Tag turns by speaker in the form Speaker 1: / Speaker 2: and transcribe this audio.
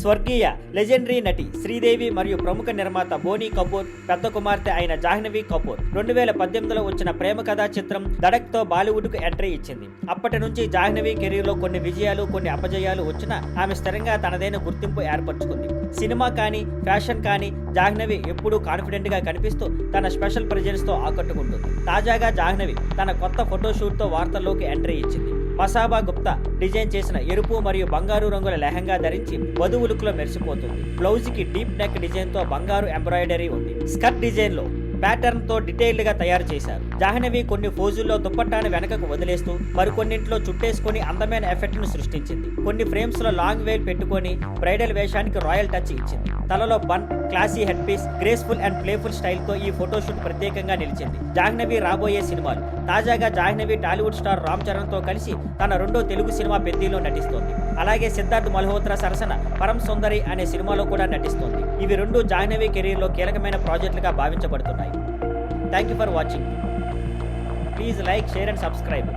Speaker 1: స్వర్గీయ లెజెండరీ నటి శ్రీదేవి మరియు ప్రముఖ నిర్మాత బోనీ కపూర్ పెద్ద కుమార్తె అయిన జాహ్నవి కపూర్ 2018లో వచ్చిన ప్రేమ కథా చిత్రం ధడక్ తో బాలీవుడ్ కు ఎంట్రీ ఇచ్చింది. అప్పటి నుంచి జాహ్నవి కెరీర్ లో కొన్ని విజయాలు కొన్ని అపజయాలు వచ్చినా ఆమె స్థిరంగా తనదైన గుర్తింపు ఏర్పరచుకుంది. సినిమా కానీ ఫ్యాషన్ కానీ జాహ్నవి ఎప్పుడూ కాన్ఫిడెంట్ గా కనిపిస్తూ తన స్పెషల్ ప్రెజెన్స్ తో ఆకట్టుకుంటుంది. తాజాగా జాహ్నవి తన కొత్త ఫోటోషూట్ తో వార్తల్లోకి ఎంట్రీ ఇచ్చింది. మసాబా గుప్తా డిజైన్ చేసిన ఎరుపు మరియు బంగారు రంగుల లెహంగా ధరించి వధువు లుక్ లో మెరిసిపోతుంది. బ్లౌజ్ కి డీప్ నెక్ డిజైన్ తో బంగారు ఎంబ్రాయిడరీ ఉంది. స్కర్ట్ డిజైన్ లో ప్యాటర్న్ తో డీటెయిల్డ్ గా తయారు చేశారు. జాహ్నవి కొన్ని ఫోజుల్లో దుప్పట్టాను వెనకకు వదిలేస్తూ మరికొన్నింట్లో చుట్టేసుకుని అందమైన ఎఫెక్ట్ ను సృష్టించింది. కొన్ని ఫ్రేమ్స్ లో లాంగ్ వేల్ పెట్టుకొని బ్రైడల్ వేషానికి రాయల్ టచ్ ఇచ్చింది. తలలో bun, classy head piece, graceful and playful style తో ఈ ఫోటోషూట్ ప్రత్యేకంగా నిలిచింది. జాహ్నవి రాబోయే సినిమాలు. తాజాగా జాహ్నవి టాలీవుడ్ స్టార్ రామ్ చరణ్ తో కలిసి తన రెండో తెలుగు సినిమా పెద్దిలో నటిస్తోంది. అలాగే సిద్ధార్థ్ మల్హోత్రా సరసన పరం సుందరి అనే సినిమాలో కూడా నటిస్తోంది. ఇవి రెండు జాహ్నవి కెరీర్ లో కీలకమైన ప్రాజెక్టులుగా భావించబడుతున్నాయి. Thank you for watching. Please like, share and subscribe.